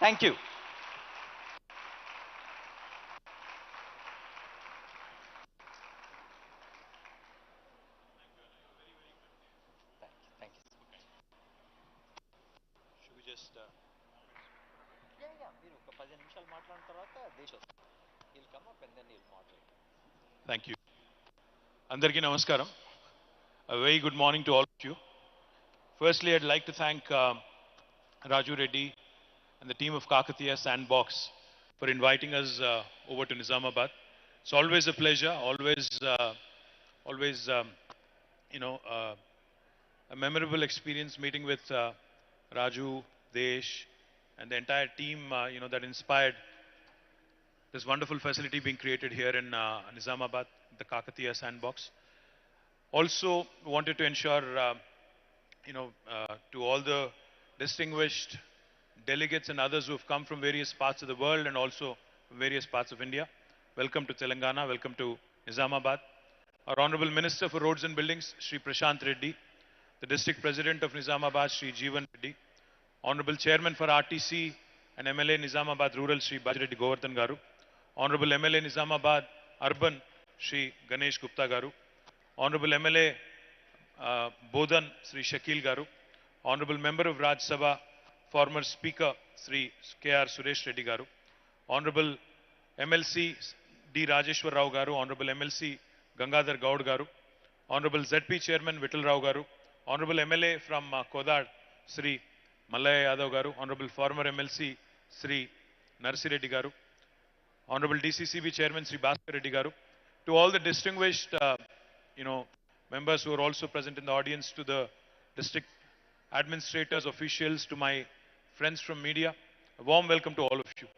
Thank you. Thank you. Should we just మీరు ఒక 10 నిమిషాలు మాట్లాడిన తర్వాత దేశ్ వస్తారు. He'll come up and then he'll moderate. thank you. Andarki namaskaram. A very good morning to all of you. Firstly, I'd like to thank Raju Reddy and the team of Kakatiya Sandbox for inviting us over to Nizamabad. It's always a pleasure, always, you know, a memorable experience meeting with Raju, Desh, and the entire team, that inspired this wonderful facility being created here in Nizamabad, the Kakatiya Sandbox. Also wanted to ensure, to all the distinguished delegates and others who have come from various parts of the world and also various parts of India. Welcome to Telangana, welcome to Nizamabad. Our Honorable Minister for Roads and Buildings, Shri Prashant Reddy, the District President of Nizamabad, Shri Jeevan Reddy, Honorable Chairman for RTC and MLA Nizamabad Rural, Shri Bajireddy Govardhan Garu, Honorable MLA Nizamabad Urban, Shri Ganesh Gupta Garu, Honorable MLA Bodhan, Sri Shakil Garu, Honorable Member of Raj Sabha, former Speaker, Sri KR Suresh Reddy Garu, Honorable MLC D. Rajeshwar Rao Garu, Honorable MLC Gangadhar Gaud Garu, Honorable ZP Chairman Vittal Rao Garu, Honorable MLA from Kodad, Sri Malaya Yadav Garu, Honorable former MLC Sri Narsi Reddy Garu, Honorable DCCB Chairman Sri Bhaskar Reddy Garu, to all the distinguished, members who are also present in the audience, to the district administrators, officials, to my friends from media, a warm welcome to all of you.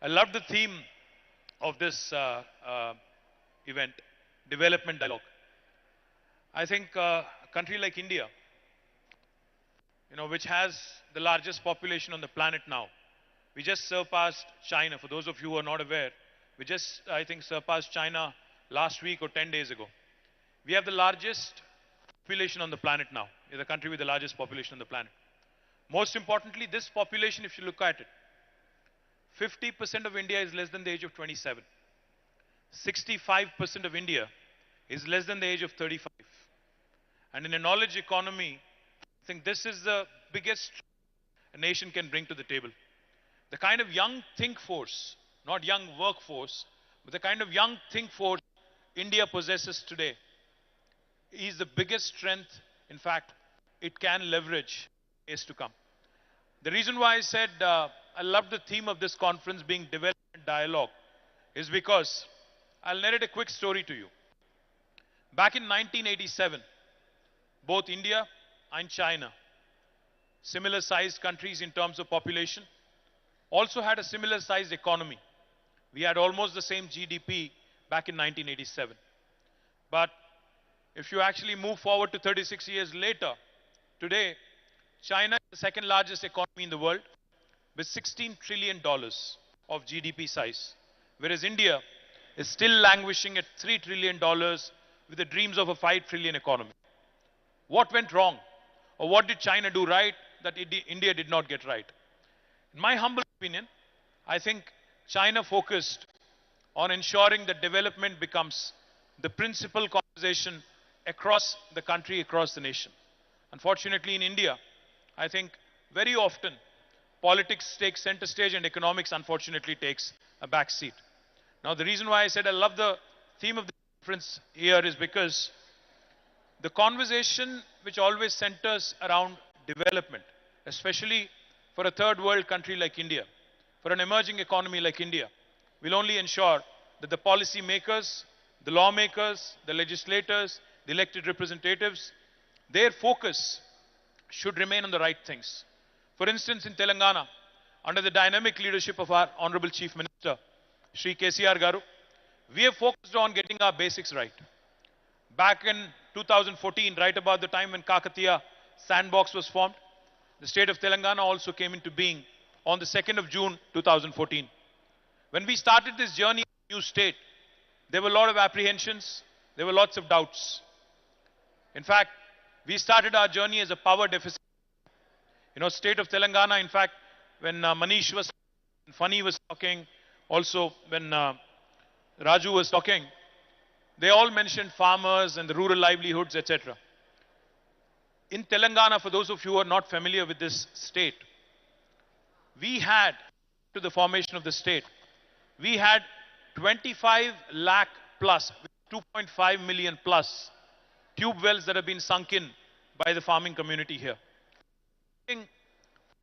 I love the theme of this event, development dialogue. I think a country like India, which has the largest population on the planet now, we just surpassed China. For those of you who are not aware, we just, I think, surpassed China last week or 10 days ago. We have the largest population on the planet now. We're the country with the largest population on the planet. Most importantly, this population, if you look at it, 50% of India is less than the age of 27. 65% of India is less than the age of 35. And in a knowledge economy, I think this is the biggest a nation can bring to the table. The kind of young think force, not young workforce, but the kind of young think force India possesses today is the biggest strength, in fact, it can leverage days to come. The reason why I said I love the theme of this conference being development dialogue is because I'll narrate a quick story to you. Back in 1987, both India and China, similar sized countries in terms of population, also had a similar sized economy. We had almost the same GDP back in 1987. But if you actually move forward to 36 years later, today, China is the second largest economy in the world with $16 trillion of GDP size, whereas India is still languishing at $3 trillion with the dreams of a $5 trillion economy. What went wrong? Or what did China do right that India did not get right? In my humble opinion, I think China focused on ensuring that development becomes the principal conversation across the country, across the nation. Unfortunately, in India, I think very often politics takes center stage and economics, unfortunately, takes a back seat. Now, the reason why I said I love the theme of the conference here is because the conversation which always centers around development, especially for a third world country like India, for an emerging economy like India, will only ensure that the policy makers, the lawmakers, the legislators, the elected representatives, their focus should remain on the right things. For instance, in Telangana, under the dynamic leadership of our Honorable Chief Minister, Shri KTR Garu, we have focused on getting our basics right. Back in 2014, right about the time when Kakatiya Sandbox was formed, the state of Telangana also came into being on the 2nd of June 2014. When we started this journey in the new state, there were a lot of apprehensions, there were lots of doubts. In fact, we started our journey as a power deficit. State of Telangana, in fact, when Manish was, Funny was talking, also when Raju was talking, they all mentioned farmers and the rural livelihoods, etc. In Telangana, for those of you who are not familiar with this state, we had, to the formation of the state, we had 25 lakh plus, 2.5 million plus tube wells that have been sunk in by the farming community here.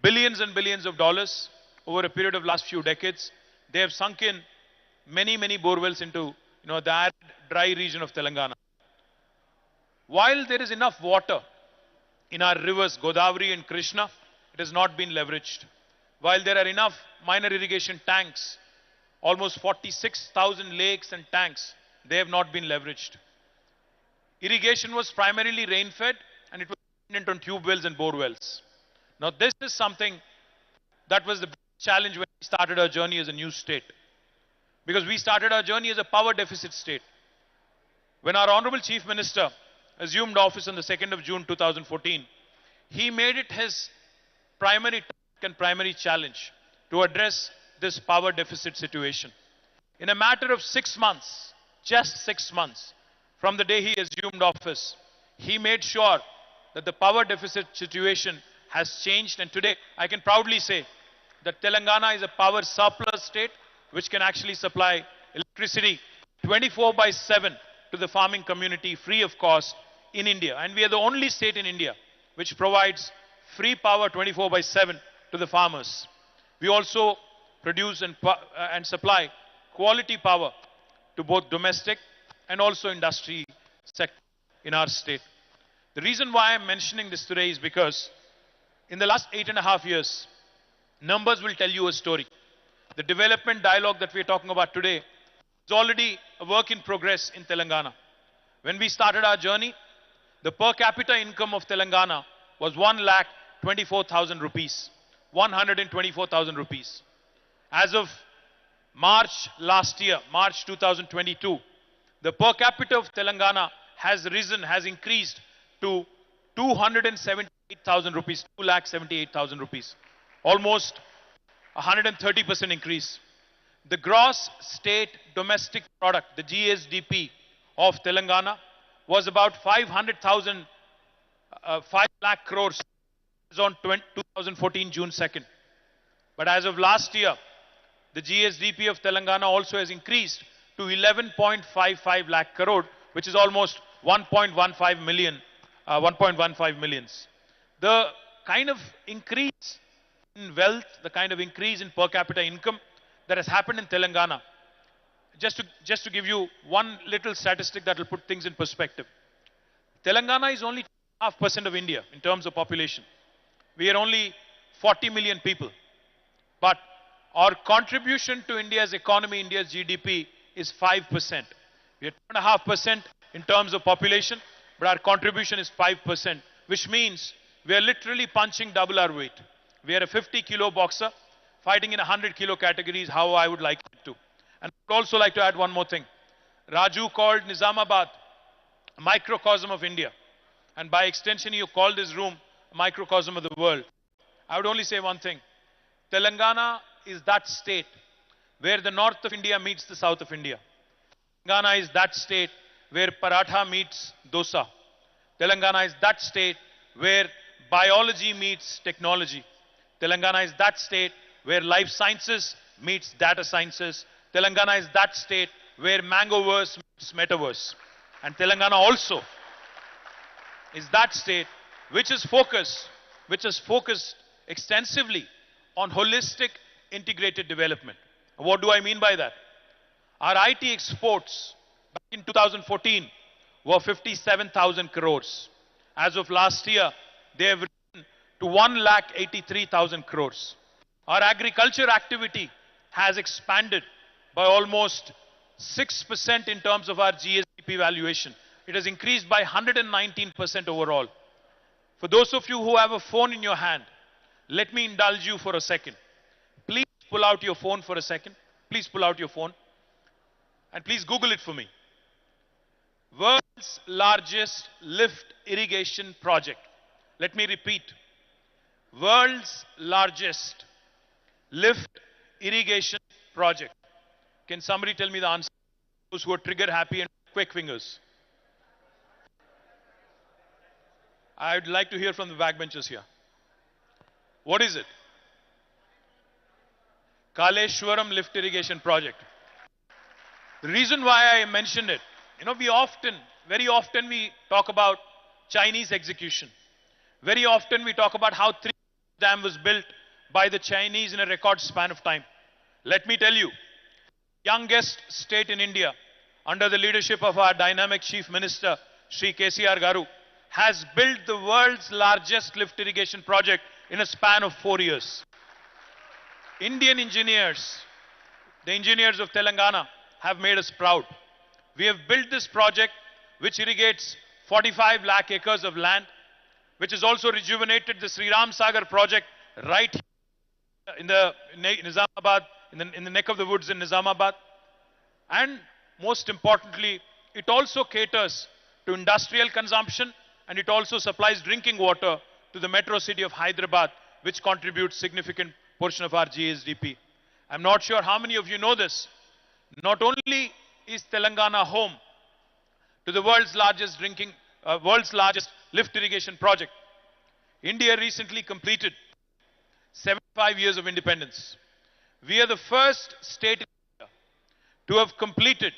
Billions and billions of dollars over a period of last few decades. They have sunk in many, many bore wells into the arid, dry region of Telangana. While there is enough water in our rivers, Godavari and Krishna, it has not been leveraged. While there are enough minor irrigation tanks, almost 46,000 lakes and tanks, they have not been leveraged. Irrigation was primarily rain-fed and it was dependent on tube wells and bore wells. Now this is something that was the challenge when we started our journey as a new state. Because we started our journey as a power deficit state. When our Honorable Chief Minister assumed office on the 2nd of June 2014, he made it his primary task and primary challenge to address this power deficit situation. In a matter of 6 months, just 6 months, from the day he assumed office, he made sure that the power deficit situation has changed, and today I can proudly say that Telangana is a power surplus state which can actually supply electricity 24/7 to the farming community free of cost in India. And we are the only state in India which provides free power 24/7 to the farmers. We also produce and supply quality power to both domestic and also industry sector in our state. The reason why I'm mentioning this today is because in the last 8.5 years, numbers will tell you a story. The development dialogue that we're talking about today is already a work in progress in Telangana. When we started our journey, the per capita income of Telangana was 1,24,000 rupees. 124,000 rupees. As of March last year, March 2022, the per capita of Telangana has increased to 278,000 rupees, 2,78,000 rupees. Almost 130% increase. The gross state domestic product, the GSDP of Telangana was about 500,000, 5 lakh crores on 2014 June 2nd. But as of last year, the GSDP of Telangana also has increased to 11.55 lakh crore, which is almost 1.15 million, 1.15 millions. The kind of increase in wealth, the kind of increase in per capita income that has happened in Telangana, just to give you one little statistic that will put things in perspective. Telangana is only 2.5% of India in terms of population. We are only 40 million people. But our contribution to India's economy, India's GDP is 5%. We are 2.5% in terms of population, but our contribution is 5%, which means we are literally punching double our weight. We are a 50-kilo boxer fighting in 100-kilo categories, how I would like it to. And I would also like to add one more thing. Raju called Nizamabad a microcosm of India. And by extension, you called this room a microcosm of the world. I would only say one thing. Telangana is that state where the north of India meets the south of India. Telangana is that state where paratha meets dosa. Telangana is that state where biology meets technology. Telangana is that state where life sciences meets data sciences. Telangana is that state where Mangoverse meets Metaverse. And Telangana also is that state which is focused extensively on holistic integrated development. What do I mean by that? Our IT exports back in 2014 were 57,000 crores. As of last year, they have risen to 1,83,000 crores. Our agriculture activity has expanded by almost 6% in terms of our GSDP valuation. It has increased by 119% overall. For those of you who have a phone in your hand, let me indulge you for a second. Please pull out your phone for a second. Please pull out your phone. And please Google it for me. World's largest lift irrigation project. Let me repeat. World's largest lift irrigation project? Can somebody tell me the answer? Those who are trigger happy and quick fingers. I'd like to hear from the backbenchers here. What is it? Kaleshwaram lift irrigation project. The reason why I mentioned it, very often we talk about Chinese execution. Very often we talk about how Three Dam was built by the Chinese in a record span of time. Let me tell you, youngest state in India, under the leadership of our dynamic Chief Minister, Sri KTR Garu, has built the world's largest lift irrigation project in a span of 4 years. Indian engineers, the engineers of Telangana, have made us proud. We have built this project which irrigates 45 lakh acres of land, which has also rejuvenated the Sri Ram Sagar project right here in the Nizamabad, in the neck of the woods in Nizamabad. And most importantly, it also caters to industrial consumption, and it also supplies drinking water to the metro city of Hyderabad, which contributes significant portion of our GSDP. I'm not sure how many of you know this. Not only is Telangana home to the world's largest lift irrigation project, India recently completed 75 years of independence. We are the first state in India to have completed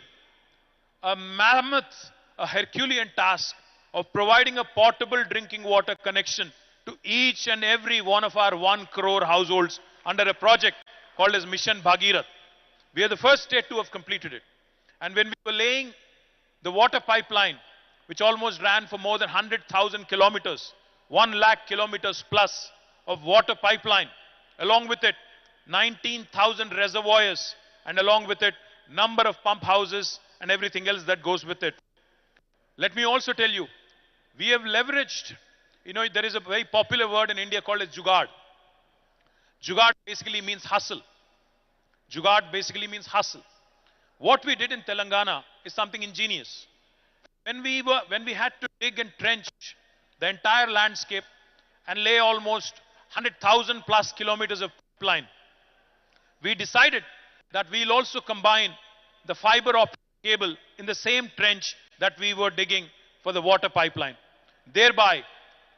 a mammoth, a Herculean task of providing a portable drinking water connection to each and every one of our 1 crore households under a project called as Mission Bhagirath. We are the first state to have completed it. And when we were laying the water pipeline, which almost ran for more than 100,000 kilometers, 1 lakh kilometers plus of water pipeline, along with it 19,000 reservoirs, and along with it number of pump houses and everything else that goes with it. Let me also tell you, we have leveraged, there is a very popular word in India called as jugaad. Jugaad basically means hustle. Jugaad basically means hustle. What we did in Telangana is something ingenious. When we had to dig and trench the entire landscape and lay almost 100,000 plus kilometers of pipeline, we decided that we'll also combine the fiber optic cable in the same trench that we were digging for the water pipeline. Thereby,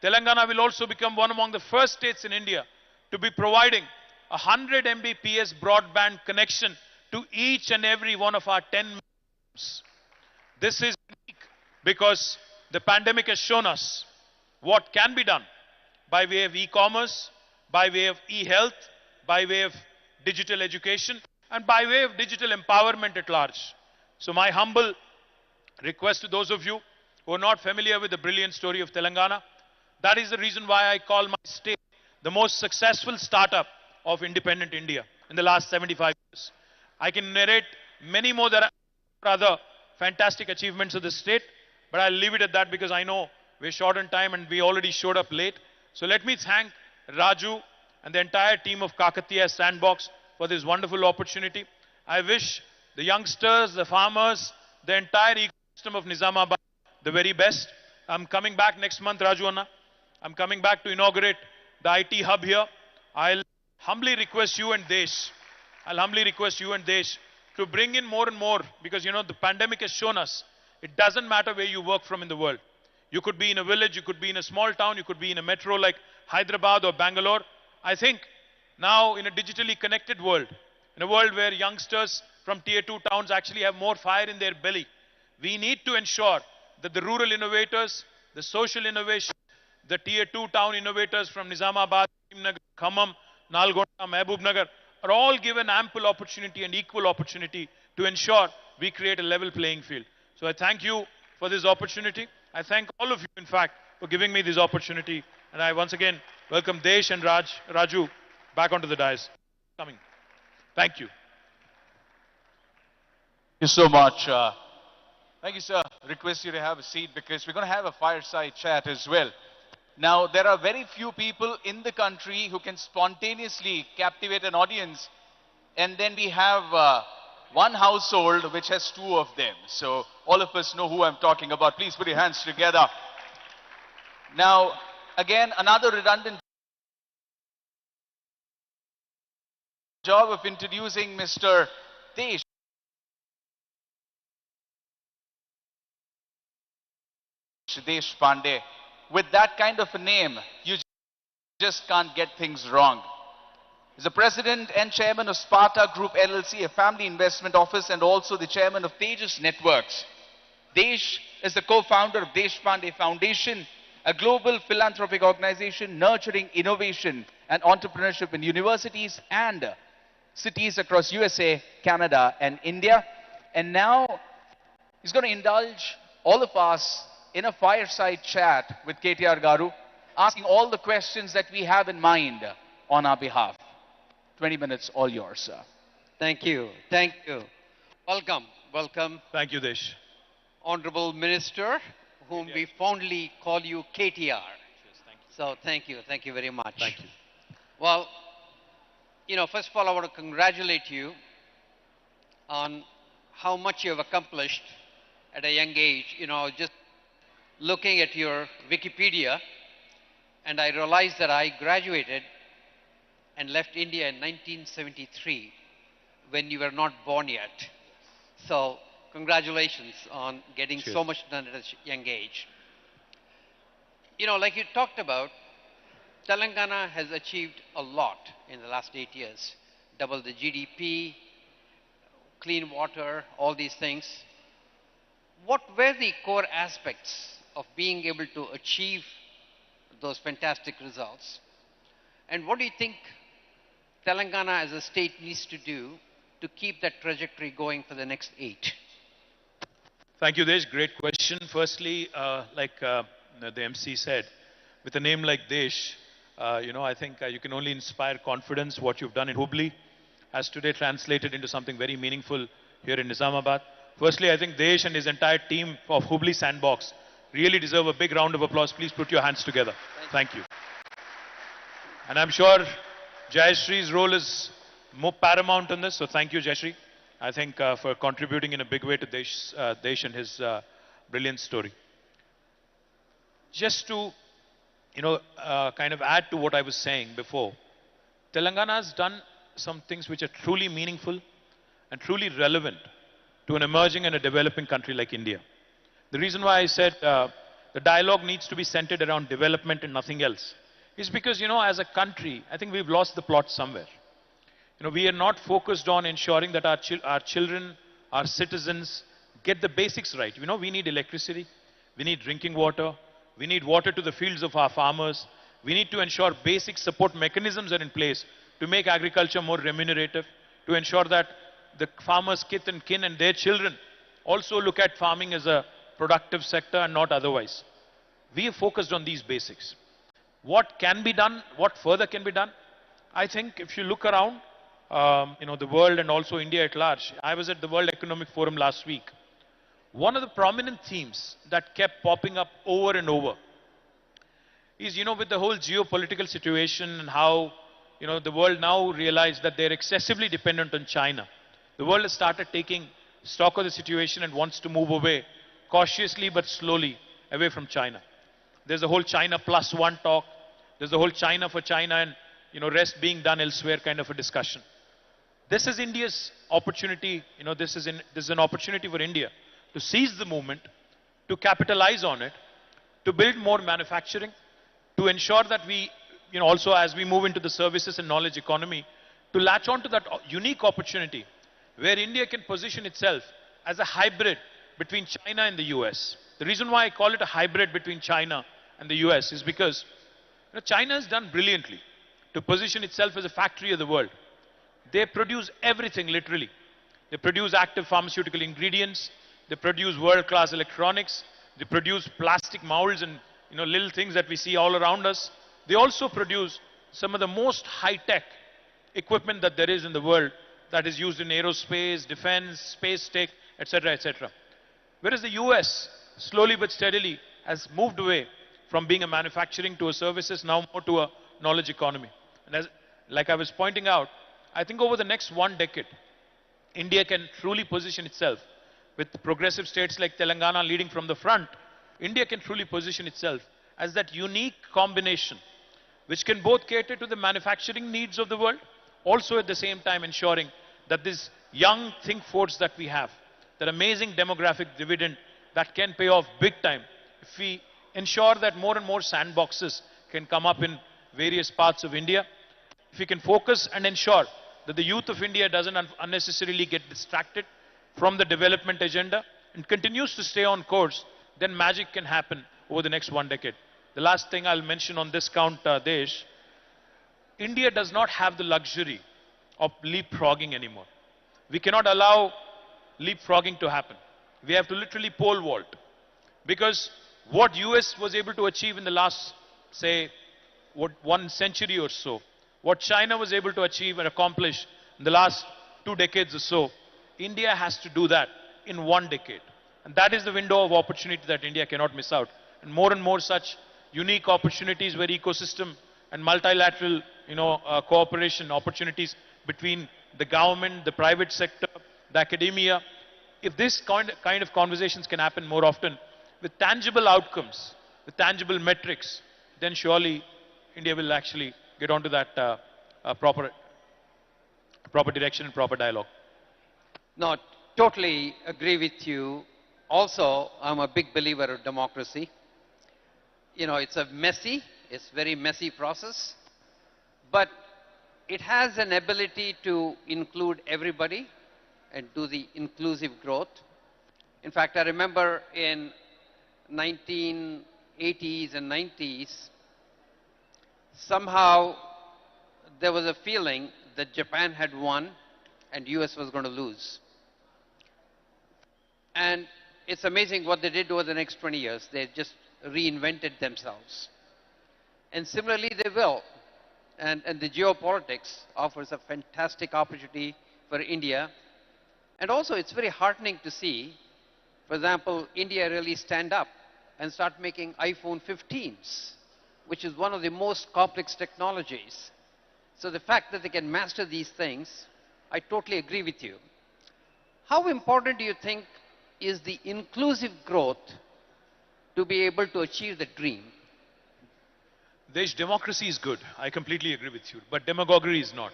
Telangana will also become one among the first states in India to be providing 100 Mbps broadband connection to each and every one of our 10 homes. This is unique because the pandemic has shown us what can be done by way of e-commerce, by way of e-health, by way of digital education, and by way of digital empowerment at large. So my humble request to those of you who are not familiar with the brilliant story of Telangana, that is the reason why I call my state the most successful startup of independent India in the last 75 years. I can narrate many more other fantastic achievements of the state, but I'll leave it at that because I know we're short on time and we already showed up late. So let me thank Raju and the entire team of Kakatiya Sandbox for this wonderful opportunity. I wish the youngsters, the farmers, the entire ecosystem of Nizamabad the very best. I'm coming back next month, Raju Anna. I'm coming back to inaugurate the IT hub here. I'll humbly request you and Desh to bring in more and more, because the pandemic has shown us it doesn't matter where you work from in the world. You could be in a village, you could be in a small town, you could be in a metro like Hyderabad or Bangalore. I think now in a digitally connected world, in a world where youngsters from tier 2 towns actually have more fire in their belly, we need to ensure that the rural innovators, the social innovation, the tier 2 town innovators from Nizamabad, Khammam, Nalgonda, Mehboob Nagar are all given ample opportunity and equal opportunity to ensure we create a level playing field. So I thank you for this opportunity. I thank all of you, in fact, for giving me this opportunity. And I once again welcome Desh and Raju back onto the dais. Thank you. Thank you so much. Thank you, sir. Request you to have a seat because we're going to have a fireside chat as well. Now, there are very few people in the country who can spontaneously captivate an audience, and then we have one household which has 2 of them. So all of us know who I'm talking about. Please put your hands together. Now, again, another redundant job of introducing Mr. Desh. Pandey. With that kind of a name, you just can't get things wrong. He's the president and chairman of Sparta Group LLC, a family investment office, and also the chairman of Tejas Networks. Desh is the co-founder of Desh Pandey Foundation, a global philanthropic organization nurturing innovation and entrepreneurship in universities and cities across USA, Canada, and India. And now he's going to indulge all of us in a fireside chat with KTR Garu, asking all the questions that we have in mind on our behalf. 20 minutes, all yours, sir. Thank you. Thank you. Welcome. Welcome, Thank you, Desh. Honorable Minister, whom we fondly call you KTR. So thank you. Thank you very much. Thank you. Well, first of all, I want to congratulate you on how much you have accomplished at a young age. Just looking at your Wikipedia, and I realized that I graduated and left India in 1973 when you were not born yet. So congratulations on getting Cheers. so much done at a young age. Like you talked about, Telangana has achieved a lot in the last 8 years. Double the GDP, clean water, all these things. What were the core aspects of being able to achieve those fantastic results? And what do you think Telangana as a state needs to do to keep that trajectory going for the next 8? Thank you, Desh. Great question. Firstly, like the MC said, with a name like Desh, I think you can only inspire confidence. What you've done in Hubli has today translated into something very meaningful here in Nizamabad. Firstly, I think Desh and his entire team of Hubli Sandbox really deserve a big round of applause. Please put your hands together. Thank you. And I'm sure Jayashree's role is more paramount in this, so thank you, Jayashree. I think for contributing in a big way to Desh and his brilliant story. Just to, kind of add to what I was saying before, Telangana has done some things which are truly meaningful and truly relevant to an emerging and a developing country like India. The reason why I said the dialogue needs to be centered around development and nothing else is because, as a country, I think we've lost the plot somewhere. We are not focused on ensuring that our children, our citizens get the basics right. We need electricity, we need drinking water, we need water to the fields of our farmers. We need to ensure basic support mechanisms are in place to make agriculture more remunerative, to ensure that the farmers' kith and kin and their children also look at farming as a productive sector and not otherwise. We have focused on these basics. What can be done? What further can be done? I think if you look around, the world and also India at large. I was at the World Economic Forum last week. One of the prominent themes that kept popping up over and over is, with the whole geopolitical situation and how, the world now realized that they're excessively dependent on China. The world has started taking stock of the situation and wants to move away, cautiously but slowly, away from China. There's the whole China plus one talk. There's the whole China for China and, rest being done elsewhere kind of a discussion. This is India's opportunity, this is an opportunity for India to seize the moment, to capitalize on it, to build more manufacturing, to ensure that we, also as we move into the services and knowledge economy, to latch on to that unique opportunity where India can position itself as a hybrid between China and the US. The reason why I call it a hybrid between China and the US is because China has done brilliantly to position itself as a factory of the world. They produce everything, literally. They produce active pharmaceutical ingredients. They produce world-class electronics. They produce plastic molds and little things that we see all around us. They also produce some of the most high-tech equipment that there is in the world that is used in aerospace, defense, space tech, etc., etc. Whereas the US, slowly but steadily, has moved away from being a manufacturing to a services, now more to a knowledge economy. And like I was pointing out, I think over the next 1 decade, India can truly position itself with progressive states like Telangana leading from the front. India can truly position itself as that unique combination which can both cater to the manufacturing needs of the world, also at the same time ensuring that this young think force that we have, that amazing demographic dividend that can pay off big time, if we ensure that more and more sandboxes can come up in various parts of India, if we can focus and ensure that the youth of India doesn't unnecessarily get distracted from the development agenda and continues to stay on course, then magic can happen over the next 1 decade. The last thing I'll mention on this count, Desh, India does not have the luxury of leapfrogging anymore. We cannot allow leapfrogging to happen. We have to literally pole vault. Because what US was able to achieve in the last, say, 1 century or so, what China was able to achieve and accomplish in the last 2 decades or so, India has to do that in 1 decade. And that is the window of opportunity that India cannot miss out. And more such unique opportunities where ecosystem and multilateral, cooperation opportunities between the government, the private sector, the academia. If this kind of conversations can happen more often with tangible outcomes, with tangible metrics, then surely India will actually get onto that proper direction and proper dialogue. No, totally agree with you. Also, I'm a big believer of democracy. It's it's very messy process, but it has an ability to include everybody and do the inclusive growth. In fact, I remember in 1980s and 90s, somehow there was a feeling that Japan had won and US was going to lose. And it's amazing what they did over the next 20 years. They just reinvented themselves. And similarly, they will. And the geopolitics offers a fantastic opportunity for India. And also, it's very heartening to see, for example, India really stand up and start making iPhone 15s, which is one of the most complex technologies. So the fact that they can master these things, I totally agree with you. How important do you think is the inclusive growth to be able to achieve the dream? Democracy is good. I completely agree with you. But demagoguery is not.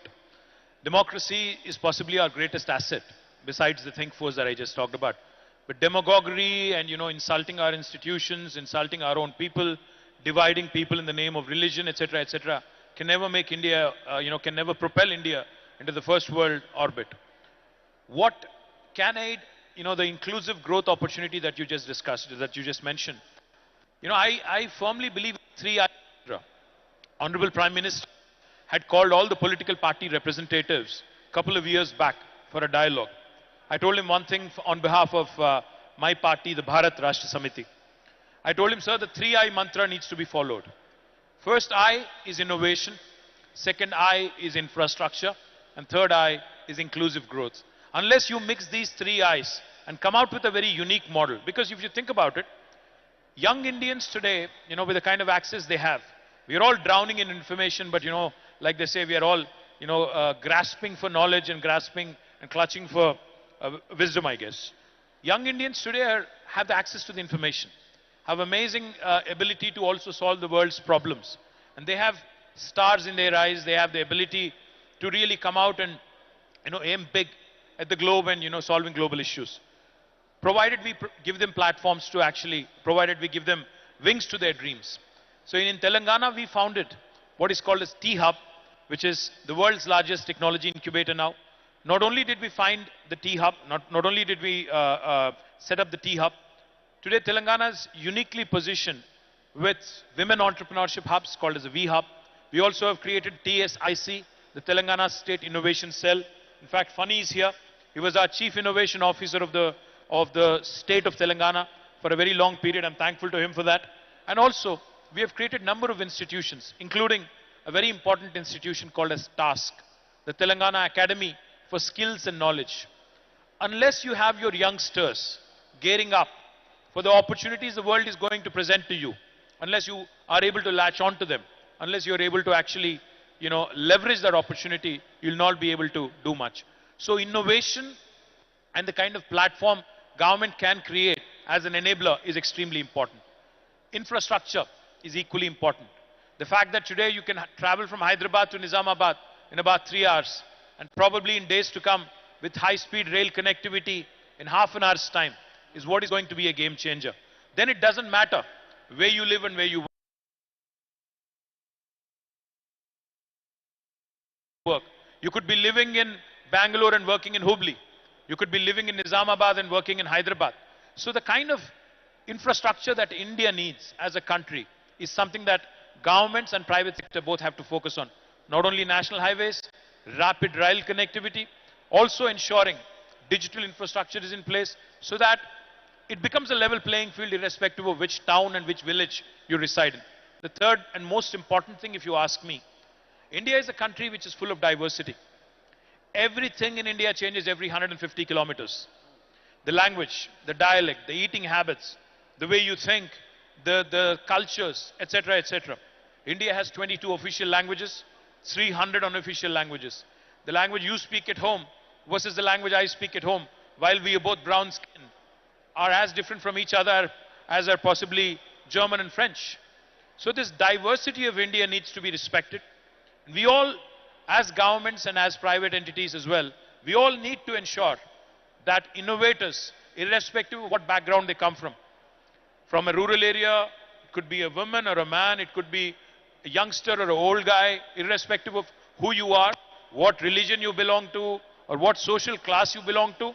Democracy is possibly our greatest asset, besides the think force that I just talked about. But demagoguery and, insulting our institutions, insulting our own people, dividing people in the name of religion, etc., can never make India, can never propel India into the first world orbit. What can aid, the inclusive growth opportunity that you just discussed, that you just mentioned? I firmly believe 3I. Honorable Prime Minister had called all the political party representatives a couple of years back for a dialogue. I told him one thing on behalf of my party, the Bharat Rashtra Samiti. I told him, sir, the 3I mantra needs to be followed. First I is innovation, second I is infrastructure, and third I is inclusive growth. Unless you mix these 3 I's and come out with a very unique model, because if you think about it, young Indians today, with the kind of access they have, we are all drowning in information, but like they say, we are all, grasping for knowledge and grasping and clutching for wisdom, I guess. Young Indians today have the access to the information, have amazing ability to also solve the world's problems. And they have stars in their eyes, they have the ability to really come out and, aim big at the globe and, solving global issues. Provided we give them platforms to actually, provided we give them wings to their dreams. So in Telangana, we founded what is called as T-Hub, which is the world's largest technology incubator now. Not only did we find the T-Hub, not only did we set up the T-Hub, today Telangana is uniquely positioned with women entrepreneurship hubs called as a V-Hub. We also have created TSIC, the Telangana State Innovation Cell. In fact, Funny is here. He was our Chief Innovation Officer of the state of Telangana for a very long period. I'm thankful to him for that. And also, we have created a number of institutions, including a very important institution called as TASK, the Telangana Academy for Skills and Knowledge. Unless you have your youngsters gearing up for the opportunities the world is going to present to you, unless you are able to latch on to them, unless you're able to actually, leverage that opportunity, you'll not be able to do much. So innovation and the kind of platform government can create as an enabler is extremely important. Infrastructure is equally important. The fact that today you can travel from Hyderabad to Nizamabad in about 3 hours, and probably in days to come with high-speed rail connectivity in half an hour's time is what is going to be a game changer. Then it doesn't matter where you live and where you work. You could be living in Bangalore and working in Hubli. You could be living in Nizamabad and working in Hyderabad. So the kind of infrastructure that India needs as a country is something that governments and private sector both have to focus on. Not only national highways, rapid rail connectivity, also ensuring digital infrastructure is in place so that it becomes a level playing field irrespective of which town and which village you reside in. The third and most important thing, if you ask me, India is a country which is full of diversity. Everything in India changes every 150 kilometers. The language, the dialect, the eating habits, the way you think, the cultures, etc., etc. India has 22 official languages, 300 unofficial languages. The language you speak at home versus the language I speak at home, while we are both brown skinned, are as different from each other as are possibly German and French. So this diversity of India needs to be respected. We all, as governments and as private entities as well, we all need to ensure that innovators, irrespective of what background they come from a rural area, it could be a woman or a man, it could be a youngster or an old guy, irrespective of who you are, what religion you belong to, or what social class you belong to,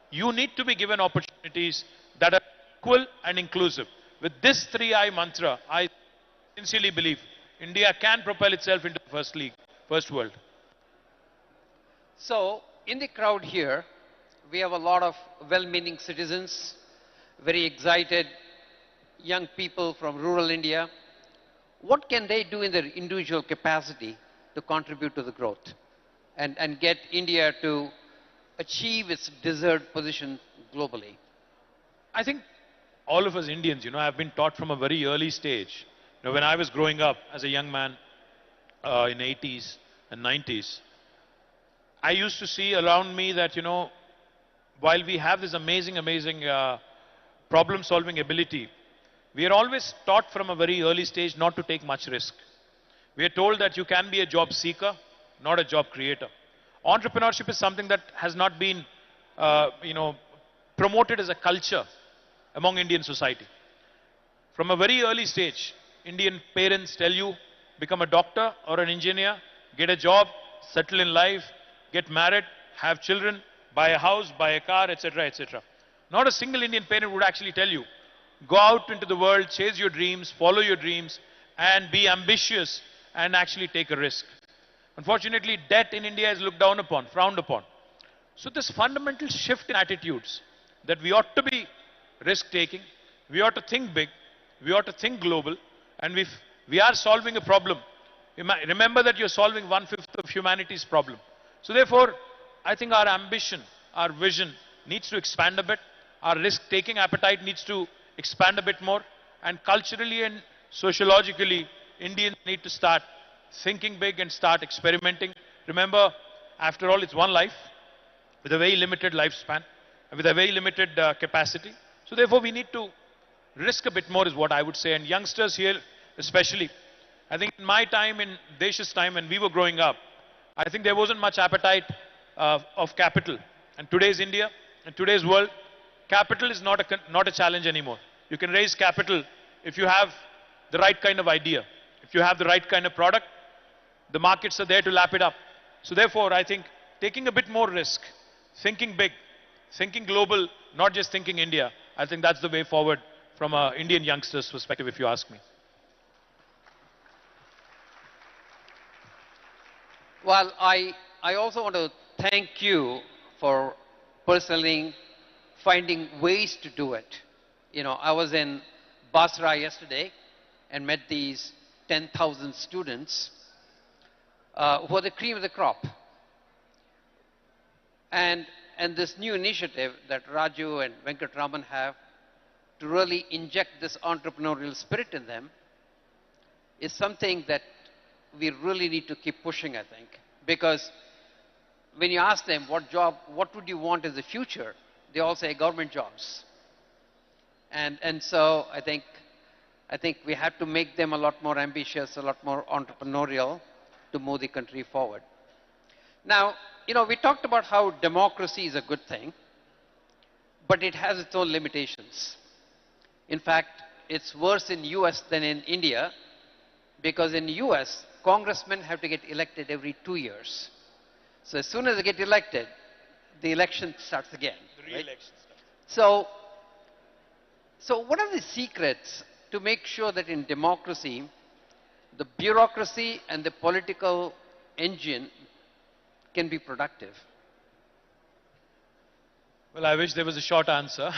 you need to be given opportunities that are equal and inclusive. With this 3I mantra, I sincerely believe India can propel itself into the first world. So, in the crowd here, we have a lot of well-meaning citizens, very excited young people from rural India. What can they do in their individual capacity to contribute to the growth and get India to achieve its deserved position globally? I think all of us Indians, have been taught from a very early stage. When I was growing up as a young man in 80s and 90s, I used to see around me that, while we have this amazing problem-solving ability, we are always taught from a very early stage not to take much risk. We are told that you can be a job seeker, not a job creator. Entrepreneurship is something that has not been, promoted as a culture among Indian society. From a very early stage, Indian parents tell you, become a doctor or an engineer, get a job, settle in life, get married, have children, buy a house, buy a car, etc., etc. Not a single Indian parent would actually tell you, go out into the world, chase your dreams, follow your dreams, and be ambitious and actually take a risk. Unfortunately, debt in India is looked down upon, frowned upon. So this fundamental shift in attitudes that we ought to be risk-taking, we ought to think big, we ought to think global, and we are solving a problem. Remember that you're solving 1/5 of humanity's problem. So therefore, I think our ambition, our vision needs to expand a bit. Our risk-taking appetite needs to expand a bit more. And culturally and sociologically, Indians need to start thinking big and start experimenting. Remember, after all, it's one life with a very limited lifespan and with a very limited capacity. So therefore, we need to risk a bit more is what I would say. And youngsters here especially, I think in my time, in Desh's time when we were growing up, I think there wasn't much appetite of capital. And today's India, and today's world, capital is not a challenge anymore. You can raise capital if you have the right kind of idea. If you have the right kind of product, the markets are there to lap it up. So therefore, I think taking a bit more risk, thinking big, thinking global, not just thinking India, I think that's the way forward from an Indian youngster's perspective, if you ask me. Well, I also want to thank you for personally finding ways to do it. I was in Basra yesterday and met these 10,000 students who are the cream of the crop. And this new initiative that Raju and Venkatraman have to really inject this entrepreneurial spirit in them is something that we really need to keep pushing, I think. Because when you ask them what would you want as the future, they all say government jobs. And so I think we have to make them a lot more ambitious, a lot more entrepreneurial to move the country forward. Now, we talked about how democracy is a good thing, but it has its own limitations. In fact, it's worse in US than in India, because in US, congressmen have to get elected every 2 years. So as soon as they get elected, the election starts again. The right? re-election stuff. So what are the secrets to make sure that in democracy, the bureaucracy and the political engine can be productive? Well, I wish there was a short answer.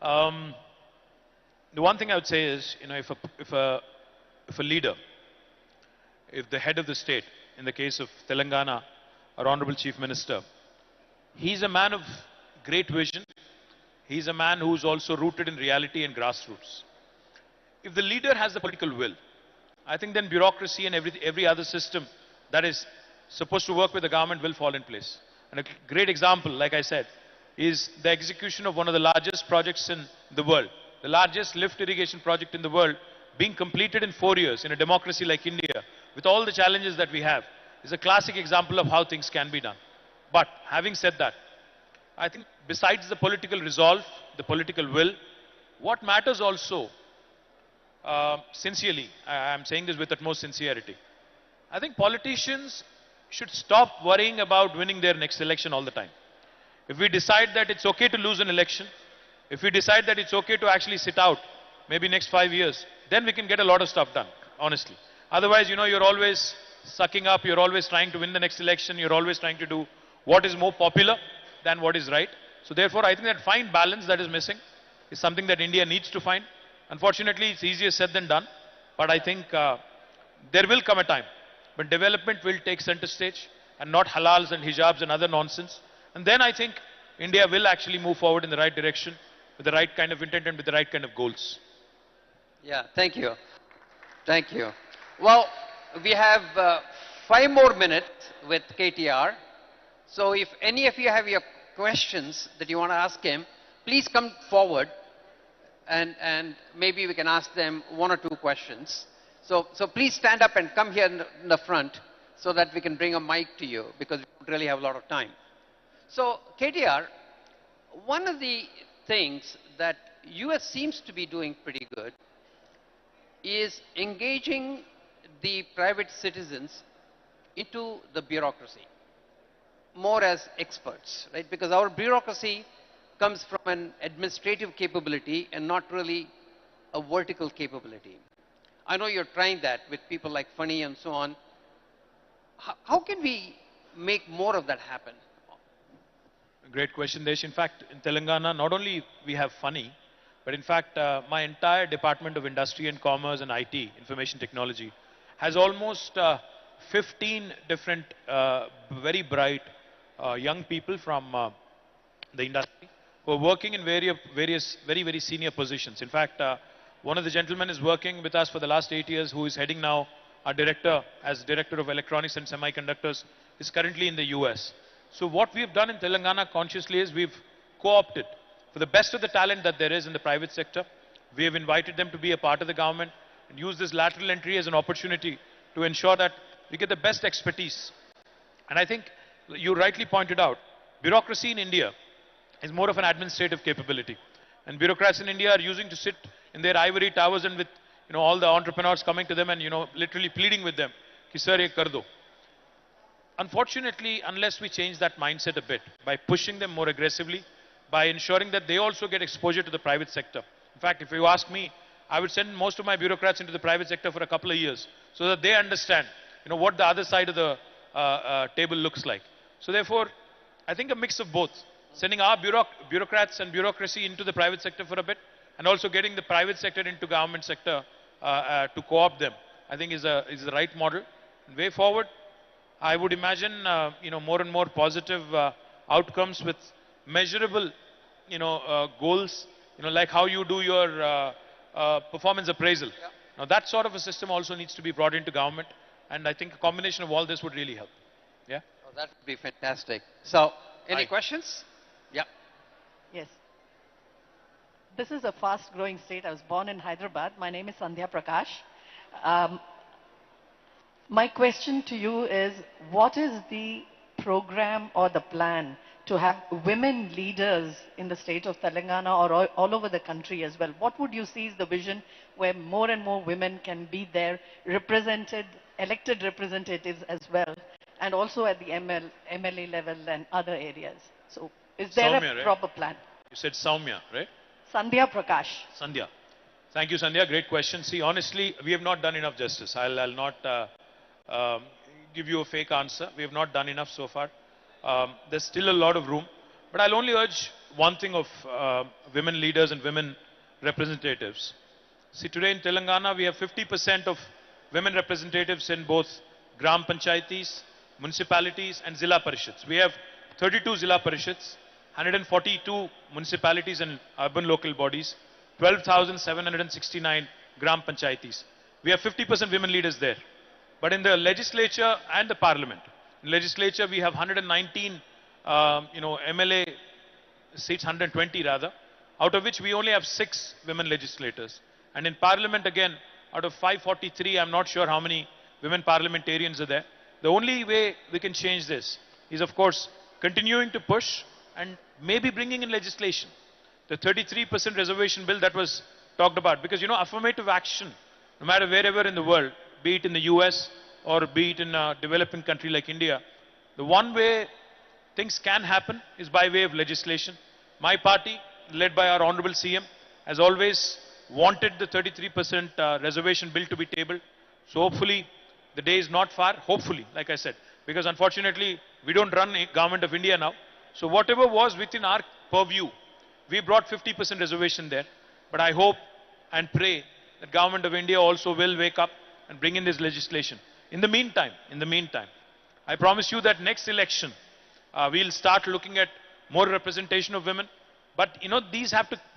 The one thing I would say is, if a leader, if the head of the state, in the case of Telangana, our Honorable Chief Minister, he's a man of great vision. He's a man who's also rooted in reality and grassroots. If the leader has the political will, I think then bureaucracy and every other system that is supposed to work with the government will fall in place. And a great example, like I said, is the execution of one of the largest projects in the world, the largest lift irrigation project in the world, being completed in 4 years in a democracy like India, with all the challenges that we have, is a classic example of how things can be done. But having said that, I think besides the political resolve, the political will, what matters also, sincerely, I'm saying this with utmost sincerity, I think politicians should stop worrying about winning their next election all the time. If we decide that it's okay to lose an election, if we decide that it's okay to actually sit out, maybe next 5 years, then we can get a lot of stuff done, honestly. Otherwise, you're always sucking up, you're always trying to win the next election, you're always trying to do what is more popular than what is right. So therefore, I think that fine balance that is missing is something that India needs to find. Unfortunately, it's easier said than done, but I think there will come a time when development will take center stage and not halals and hijabs and other nonsense. And then I think India will actually move forward in the right direction with the right kind of intent and with the right kind of goals. Yeah, thank you. Thank you. Well, we have 5 more minutes with KTR. So if any of you have your questions that you want to ask him, please come forward and maybe we can ask them 1 or 2 questions. So please stand up and come here in the front so that we can bring a mic to you, because we don't really have a lot of time. So KTR, one of the things that US seems to be doing pretty good is engaging the private citizens into the bureaucracy more as experts, right? Because our bureaucracy comes from an administrative capability and not really a vertical capability. I know you're trying that with people like Funny and so on. How can we make more of that happen? Great question, Desh. In fact, in Telangana, not only we have Funny, but in fact, my entire Department of Industry and Commerce and IT, Information Technology, has almost 15 different very bright young people from the industry who are working in various very senior positions. In fact, one of the gentlemen is working with us for the last 8 years, who is heading now our director as Director of Electronics and Semiconductors, is currently in the US. So what we've done in Telangana consciously is we've co-opted for the best of the talent that there is in the private sector. We have invited them to be a part of the government and use this lateral entry as an opportunity to ensure that we get the best expertise. And I think you rightly pointed out, bureaucracy in India is more of an administrative capability. And bureaucrats in India are using to sit in their ivory towers and with all the entrepreneurs coming to them and literally pleading with them, ki sir ye kar do. Unfortunately, unless we change that mindset a bit by pushing them more aggressively, by ensuring that they also get exposure to the private sector. In fact, if you ask me, I would send most of my bureaucrats into the private sector for a couple of years so that they understand what the other side of the table looks like. So therefore, I think a mix of both, sending our bureaucrats and bureaucracy into the private sector for a bit, and also getting the private sector into government sector to co-opt them, I think is the right model. And way forward, I would imagine more and more positive outcomes with measurable goals, like how you do your performance appraisal. Yeah. Now that sort of a system also needs to be brought into government, and I think a combination of all this would really help. Yeah. Oh, that would be fantastic. So, any Hi. questions? Yeah. Yes. This is a fast-growing state. I was born in Hyderabad. My name is Sandhya Prakash. My question to you is, what is the program or the plan to have women leaders in the state of Telangana or all over the country as well? What would you see is the vision where more and more women can be there, represented, elected representatives as well, and also at the MLA level and other areas? So is there Soumya, a right? proper plan? You said Soumya, right? Sandhya Prakash. Sandhya. Thank you, Sandhya. Great question. See, honestly, we have not done enough justice. I'll not give you a fake answer. We have not done enough so far. There's still a lot of room. But I'll only urge one thing of women leaders and women representatives. See, today in Telangana, we have 50% of women representatives in both Gram Panchayatis, municipalities and Zilla Parishads. We have 32 Zilla Parishads, 142 municipalities and urban local bodies, 12,769 Gram Panchayatis. We have 50% women leaders there. But in the legislature and the parliament, in legislature we have 119, MLA seats, 120 rather, out of which we only have 6 women legislators. And in parliament again, out of 543, I'm not sure how many women parliamentarians are there. The only way we can change this is, of course, continuing to push and maybe bringing in legislation. The 33% reservation bill that was talked about. Because, affirmative action, no matter wherever in the world, be it in the US or be it in a developing country like India, the one way things can happen is by way of legislation. My party, led by our Honorable CM, has always wanted the 33% reservation bill to be tabled. So hopefully, the day is not far, hopefully, like I said, because unfortunately, we don't run the government of India now. So whatever was within our purview, we brought 50% reservation there. But I hope and pray that government of India also will wake up and bring in this legislation. In the meantime, I promise you that next election, we'll start looking at more representation of women. But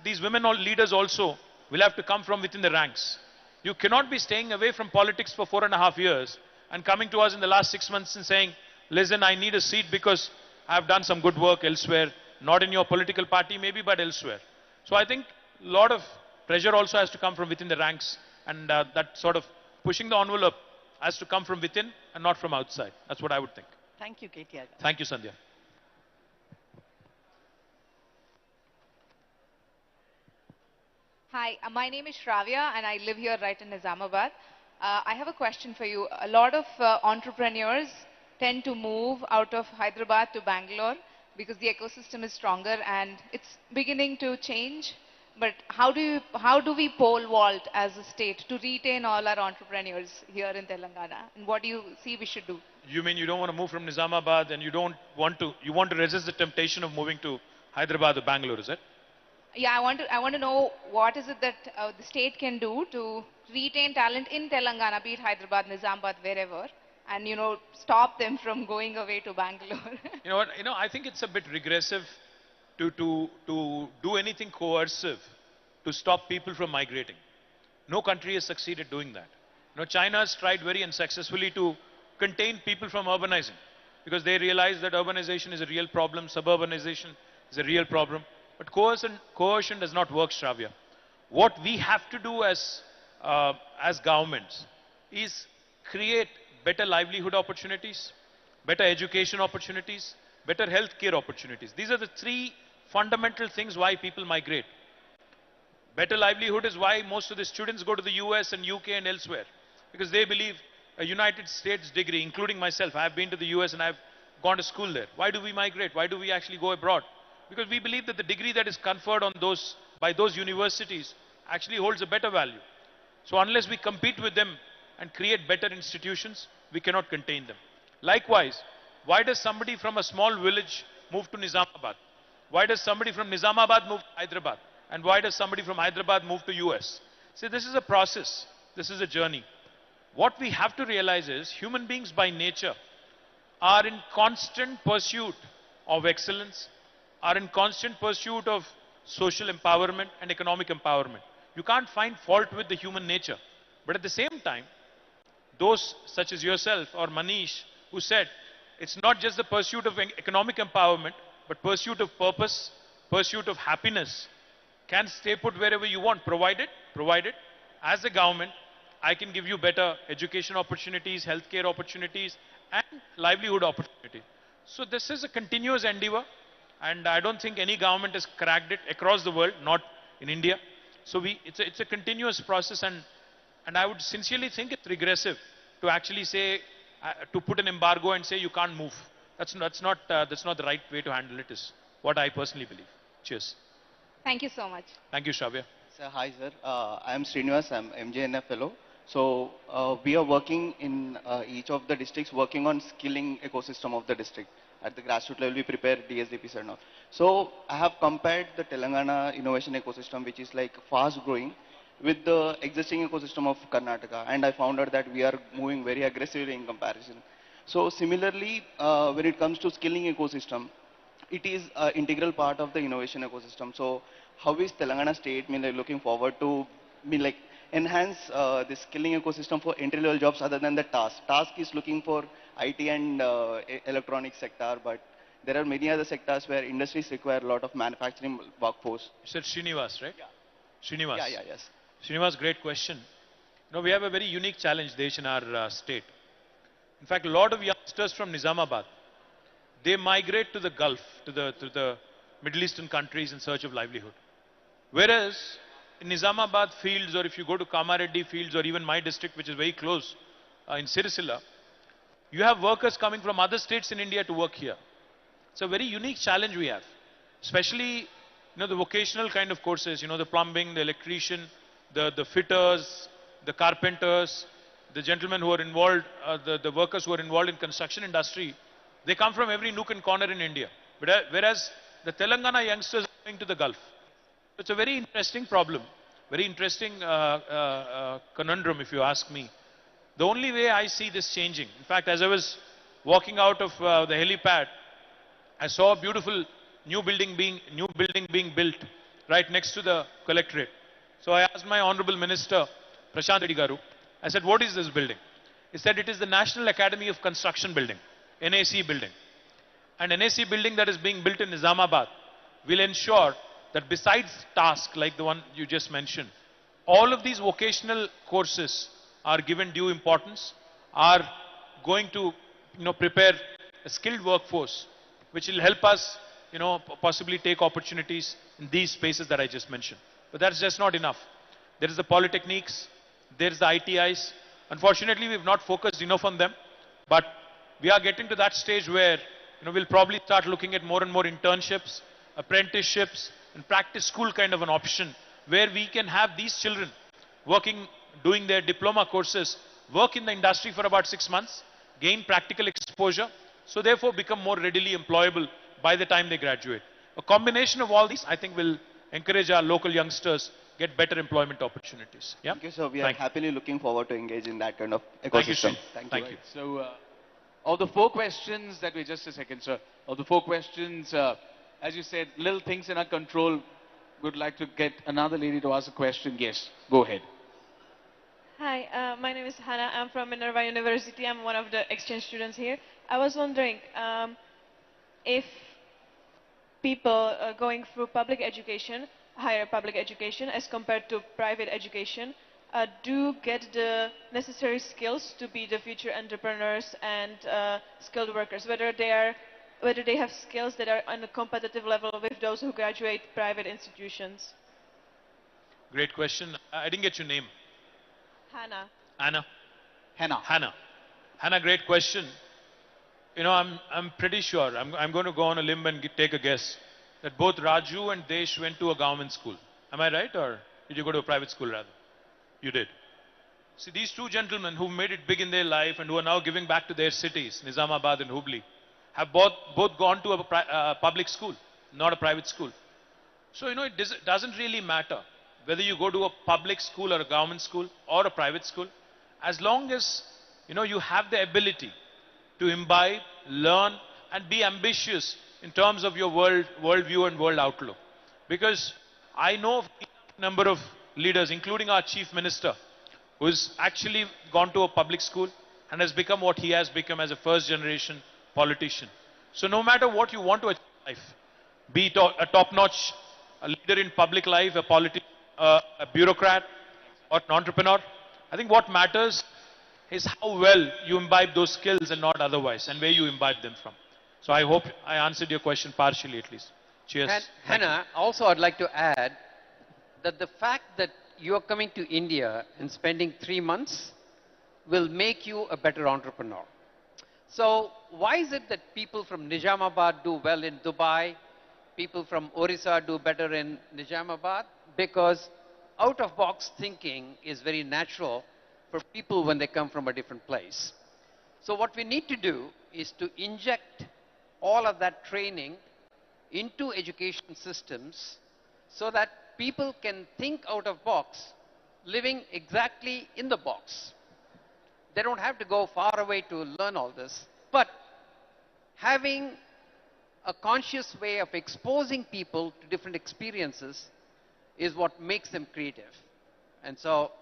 these women or leaders also will have to come from within the ranks. You cannot be staying away from politics for 4.5 years and coming to us in the last 6 months and saying, listen, I need a seat because I've done some good work elsewhere, not in your political party maybe, but elsewhere. So I think a lot of pressure also has to come from within the ranks, and that sort of pushing the envelope has to come from within and not from outside. That's what I would think. Thank you, KTR. Thank you, Sandhya. Hi, my name is Shravya and I live here right in Nizamabad. I have a question for you. A lot of entrepreneurs tend to move out of Hyderabad to Bangalore because the ecosystem is stronger and it's beginning to change. But how do we pole vault as a state to retain all our entrepreneurs here in Telangana? And what do you see we should do? You mean you don't want to move from Nizamabad and you want to resist the temptation of moving to Hyderabad or Bangalore, is it? Yeah, I want to know what is it that the state can do to retain talent in Telangana, be it Hyderabad, Nizamabad, wherever, and stop them from going away to Bangalore. You know what? I think it's a bit regressive to do anything coercive to stop people from migrating. No country has succeeded doing that. China has tried very unsuccessfully to contain people from urbanizing because they realize that urbanization is a real problem, suburbanization is a real problem. But coercion does not work, Shravya. What we have to do as governments is create better livelihood opportunities, better education opportunities, better healthcare opportunities. These are the 3 fundamental things why people migrate. Better livelihood is why most of the students go to the US and UK and elsewhere, because they believe a United States degree, including myself, I have been to the US and I've gone to school there. Why do we migrate? Why do we actually go abroad? Because we believe that the degree that is conferred on by those universities actually holds a better value. So unless we compete with them and create better institutions, we cannot contain them. Likewise, why does somebody from a small village move to Nizamabad? Why does somebody from Nizamabad move to Hyderabad? And why does somebody from Hyderabad move to US? See, this is a process. This is a journey. What we have to realize is human beings by nature are in constant pursuit of excellence, are in constant pursuit of social empowerment and economic empowerment. You can't find fault with the human nature. But at the same time, those such as yourself or Manish who said, it's not just the pursuit of economic empowerment, but pursuit of purpose, pursuit of happiness, can stay put wherever you want, provided, as a government, I can give you better education opportunities, healthcare opportunities, and livelihood opportunities. So this is a continuous endeavor, and I don't think any government has cracked it across the world, not in India. So it's a continuous process, and I would sincerely think it's regressive to actually say, to put an embargo and say you can't move. That's not the right way to handle it, is what I personally believe. Cheers. Thank you so much. Thank you, Shravya. Sir, hi sir. I am Srinivas. I am MJNF fellow. So we are working in each of the districts, working on skilling ecosystem of the district. At the grassroots level, we prepare DSDPs and all. So I have compared the Telangana innovation ecosystem, which is like fast growing, with the existing ecosystem of Karnataka, and I found out that we are moving very aggressively in comparison. So similarly, when it comes to skilling ecosystem, it is an integral part of the innovation ecosystem. So how is Telangana state looking forward to enhance the skilling ecosystem for entry-level jobs other than the task? Task is looking for IT and electronic sector, but there are many other sectors where industries require a lot of manufacturing workforce. You said Srinivas, right? Yeah. Srinivas. Yes. Srinivas, great question. We have a very unique challenge, Desh, in our state. In fact, a lot of youngsters from Nizamabad, they migrate to the Gulf, to the Middle Eastern countries in search of livelihood. Whereas in Nizamabad fields, or if you go to Kamareddy fields, or even my district, which is very close, in Sirisila, you have workers coming from other states in India to work here. It's a very unique challenge we have, especially the vocational kind of courses, the plumbing, the electrician, the fitters, the carpenters, the gentlemen who are involved, the workers who are involved in construction industry. They come from every nook and corner in India. Whereas the Telangana youngsters are going to the Gulf. It's a very interesting problem, very interesting conundrum, if you ask me. The only way I see this changing, in fact, as I was walking out of the helipad, I saw a beautiful new building being built right next to the collectorate. So I asked my Honorable Minister, Prashant Reddy Garu, I said, what is this building? He said, it is the National Academy of Construction building, NAC building. And NAC building that is being built in Nizamabad will ensure that besides tasks like the one you just mentioned, all of these vocational courses are given due importance, are going to prepare a skilled workforce, which will help us possibly take opportunities in these spaces that I just mentioned. But that's just not enough. There is the polytechniques, there is the ITIs. Unfortunately, we have not focused enough on them, but we are getting to that stage where we'll probably start looking at more and more internships, apprenticeships, and practice school kind of an option, where we can have these children working, doing their diploma courses, work in the industry for about 6 months, gain practical exposure, so therefore become more readily employable by the time they graduate. A combination of all these, I think, will encourage our local youngsters get better employment opportunities. Yeah? Thank you, sir. We are happily looking forward to engage in that kind of ecosystem. Thank you, Sri. Thank you. So, of the 4 questions that we just a second, sir. Of the 4 questions, as you said, little things in our control. Would like to get another lady to ask a question. Yes, go ahead. Hi, my name is Hannah. I'm from Minerva University. I'm one of the exchange students here. I was wondering if people going through public education, higher public education, as compared to private education, do get the necessary skills to be the future entrepreneurs and skilled workers, whether they have skills that are on a competitive level with those who graduate private institutions. Great question. I didn't get your name. Hannah. Anna. Hannah. Hannah. Hannah, great question. I'm pretty sure, I'm going to go on a limb and take a guess, that both Raju and Desh went to a government school. Am I right, or did you go to a private school rather? You did. See, these 2 gentlemen who made it big in their life and who are now giving back to their cities, Nizamabad and Hubli, have both gone to a public school, not a private school. So, it doesn't really matter whether you go to a public school or a government school or a private school, as long as, you have the ability to imbibe, learn, and be ambitious in terms of your worldview and world outlook. Because I know of a number of leaders, including our Chief Minister, who's actually gone to a public school and has become what he has become as a first-generation politician. So no matter what you want to achieve in life, be it a top-notch leader in public life, a politician, a bureaucrat, or an entrepreneur, I think what matters is how well you imbibe those skills and not otherwise, and where you imbibe them from. So I hope I answered your question partially at least. Cheers. Thank you. Hannah, also I'd like to add that the fact that you're coming to India and spending 3 months will make you a better entrepreneur. So why is it that people from Nizamabad do well in Dubai, people from Orissa do better in Nizamabad? Because out-of-box thinking is very natural for people when they come from a different place. So what we need to do is to inject all of that training into education systems so that people can think out of box, living exactly in the box. They don't have to go far away to learn all this, but having a conscious way of exposing people to different experiences is what makes them creative. And so,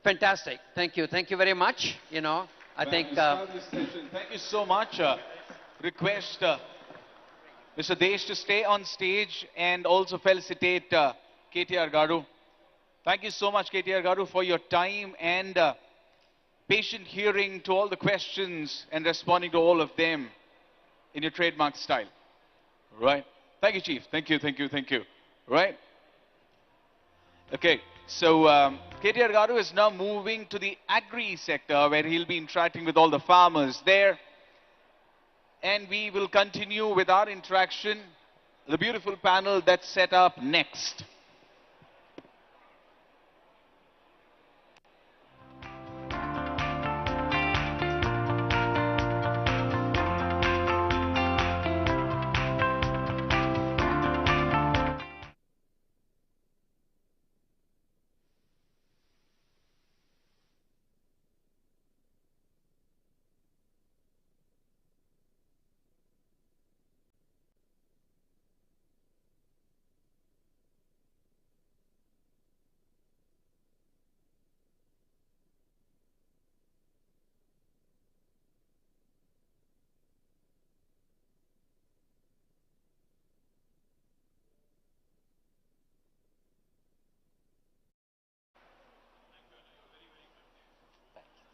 fantastic. Thank you. Thank you very much. You know, I think. Thank you so much. Request Mr. Desh to stay on stage and also felicitate KTR Garu. Thank you so much, KTR Garu, for your time and patient hearing to all the questions and responding to all of them in your trademark style. Right? Thank you, Chief. Thank you, thank you, thank you. Right? Okay, so KTR Garu is now moving to the agri sector where he'll be interacting with all the farmers there. And we will continue with our interaction, the beautiful panel that's set up next.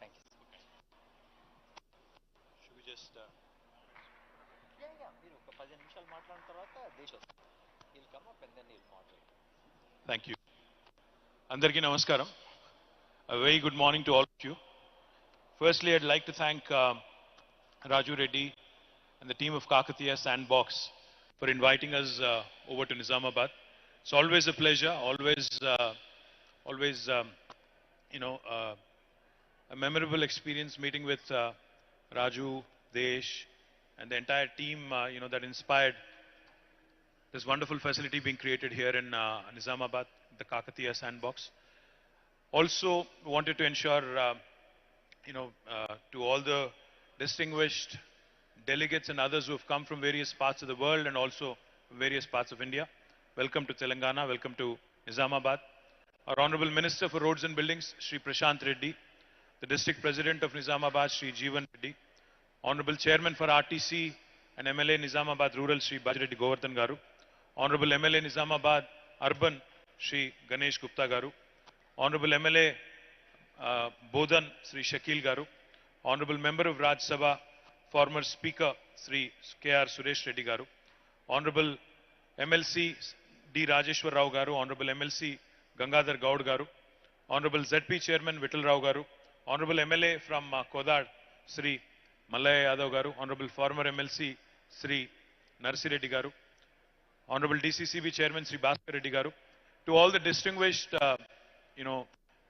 Thank you. Should we just... మీరు ఒక 10 నిమిషాలు మాట్లాడిన తర్వాత దేశ్ వస్తుంది. He'll come up and then he'll moderate. Thank you. Andarki namaskaram. A very good morning to all of you. Firstly, I'd like to thank Raju Reddy and the team of Kakatiya Sandbox for inviting us over to Nizamabad. It's always a pleasure, always, a memorable experience meeting with Raju, Desh, and the entire team, that inspired this wonderful facility being created here in Nizamabad, the Kakatiya Sandbox. Also wanted to ensure, to all the distinguished delegates and others who have come from various parts of the world and also various parts of India, welcome to Telangana, welcome to Nizamabad. Our Honorable Minister for Roads and Buildings, Shri Prashant Reddy, the District President of Nizamabad, Shri Jeevan Reddy, Honorable Chairman for RTC and MLA Nizamabad Rural, Shri Bajireddy Govardhan Garu, Honorable MLA Nizamabad Urban, Shri Ganesh Gupta Garu, Honorable MLA Bodhan, Shri Shakil Garu, Honorable Member of Raj Sabha, former Speaker, Shri KR Suresh Reddy Garu, Honorable MLC D. Rajeshwar Rao Garu, Honorable MLC Gangadhar Gaud Garu, Honorable ZP Chairman Vittal Rao Garu, Honorable MLA from Kodad, Shri Mallaya Yadav Garu, Honorable former MLC Shri Narsi Reddy Garu, Honorable DCCB Chairman Shri Bhaskar Reddy Garu, to all the distinguished,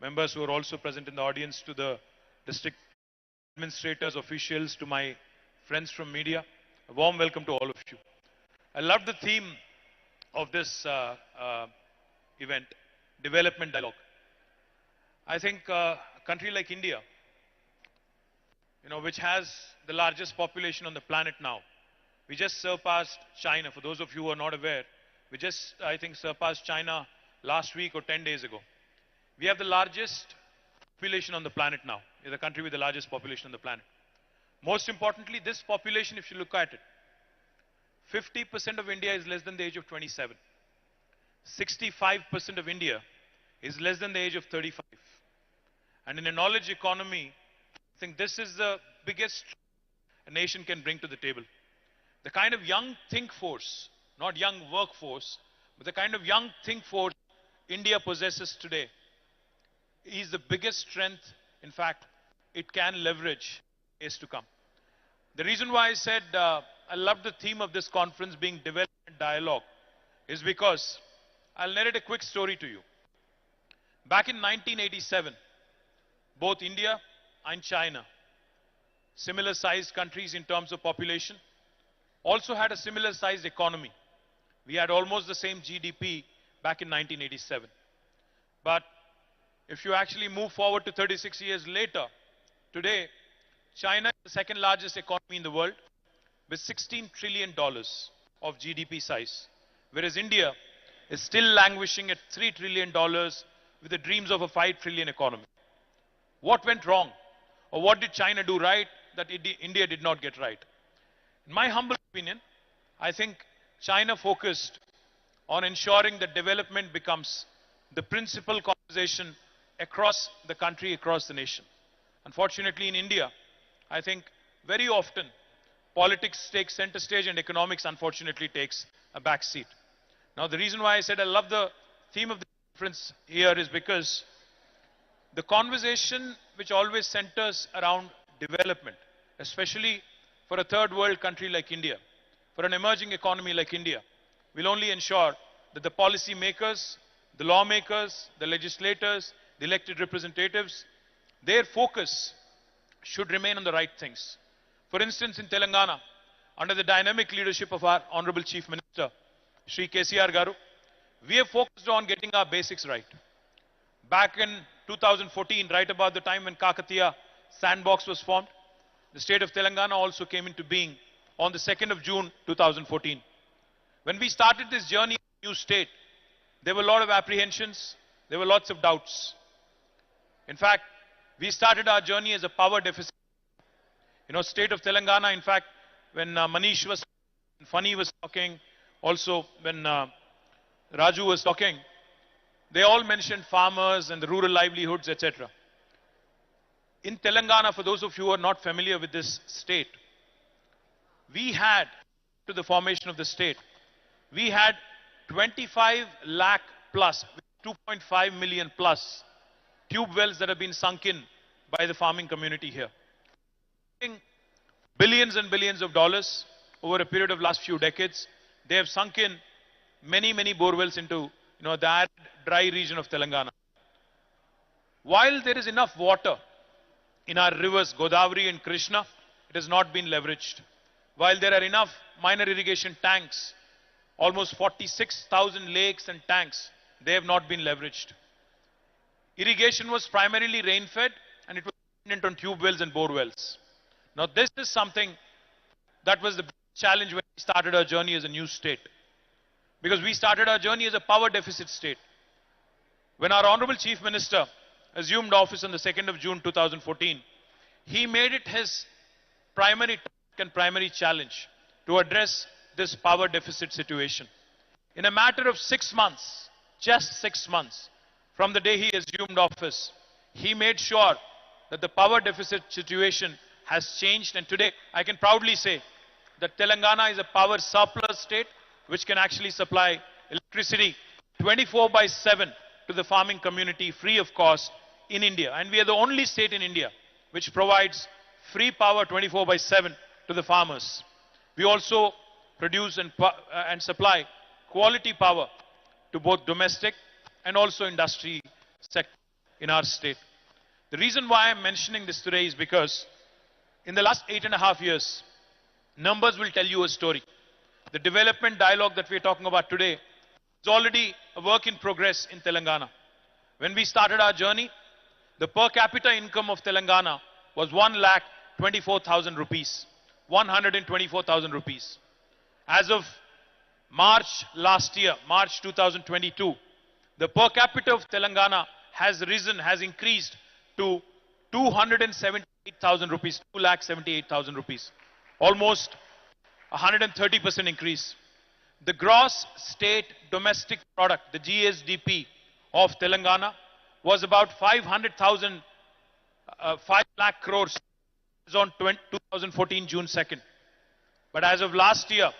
members who are also present in the audience, to the district administrators, officials, to my friends from media, a warm welcome to all of you. I love the theme of this event, development dialogue. I think a country like India, which has the largest population on the planet now, we just surpassed China. For those of you who are not aware, we just, I think, surpassed China last week or 10 days ago. We have the largest population on the planet now. We're the country with the largest population on the planet. Most importantly, this population, if you look at it, 50% of India is less than the age of 27. 65% of India is less than the age of 35. And in a knowledge economy, I think this is the biggest a nation can bring to the table. The kind of young think force, not young workforce, but the kind of young think force India possesses today is the biggest strength, in fact, it can leverage is to come. The reason why I said I love the theme of this conference being development dialogue is because I'll narrate a quick story to you. Back in 1987, both India and China, similar sized countries in terms of population, also had a similar sized economy. We had almost the same GDP back in 1987. But if you actually move forward to 36 years later, today, China is the second largest economy in the world with $16 trillion of GDP size, whereas India is still languishing at $3 trillion with the dreams of a 5 trillion economy. What went wrong? Or what did China do right that India did not get right? In my humble opinion, I think China focused on ensuring that development becomes the principal conversation across the country, across the nation. Unfortunately, in India, I think very often politics takes center stage and economics unfortunately takes a back seat. Now, the reason why I said I love the theme of the conference here is because the conversation which always centers around development, especially for a third world country like India, for an emerging economy like India, will only ensure that the policy makers, the lawmakers, the legislators, the elected representatives, their focus should remain on the right things. For instance, in Telangana, under the dynamic leadership of our Honorable Chief Minister, Shri KTR Garu, we have focused on getting our basics right. Back in 2014, right about the time when Kakatiya Sandbox was formed, the state of Telangana also came into being on the 2nd of June 2014. When we started this journey in the new state, there were a lot of apprehensions, there were lots of doubts. In fact, we started our journey as a power deficit. State of Telangana, in fact, when Manish was, Funny was talking, also when Raju was talking, they all mentioned farmers and the rural livelihoods, etc. In Telangana, for those of you who are not familiar with this state, we had, to the formation of the state, we had 25 lakh plus, 2.5 million plus tube wells that have been sunk in by the farming community here. Billions and billions of dollars over a period of last few decades. They have sunk in many, many bore wells into the arid, dry region of Telangana. While there is enough water in our rivers, Godavari and Krishna, it has not been leveraged. While there are enough minor irrigation tanks, almost 46,000 lakes and tanks, they have not been leveraged. Irrigation was primarily rain-fed and it was dependent on tube wells and bore wells. Now this is something that was the challenge when we started our journey as a new state. Because we started our journey as a power deficit state. When our Honorable Chief Minister assumed office on the 2nd of June 2014, he made it his primary task and primary challenge to address this power deficit situation. In a matter of 6 months, just 6 months, from the day he assumed office, he made sure that the power deficit situation has changed, and today I can proudly say that Telangana is a power surplus state which can actually supply electricity 24/7 to the farming community free of cost in India. And we are the only state in India which provides free power 24/7 to the farmers. We also produce and supply quality power to both domestic and also industry sector in our state. The reason why I'm mentioning this today is because in the last 8.5 years, numbers will tell you a story. The development dialogue that we're talking about today is already a work in progress in Telangana. When we started our journey, the per capita income of Telangana was 1,24,000 rupees. 124,000 rupees. As of March last year, March 2022, the per capita of Telangana has increased to 278,000 rupees, 2,78,000 rupees. Almost 130% increase. The gross state domestic product, the GSDP of Telangana was about 500,000, 5 lakh crores on 2014 June 2nd. But as of last year,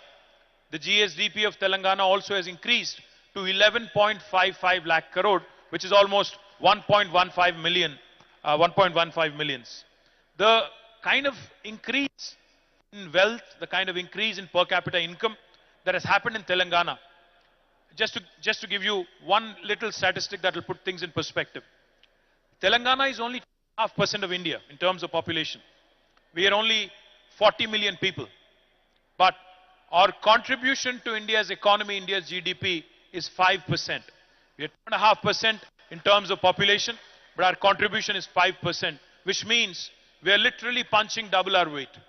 the GSDP of Telangana also has increased to 11.55 lakh crore, which is almost 1.15 million, 1.15 millions. The kind of increase in wealth, the kind of increase in per capita income that has happened in Telangana, just to give you one little statistic that will put things in perspective. Telangana is only 2.5% of India in terms of population. We are only 40 million people. But our contribution to India's economy, India's GDP, is 5%. We are 2.5% in terms of population, but our contribution is 5%, which means we are literally punching double our weight.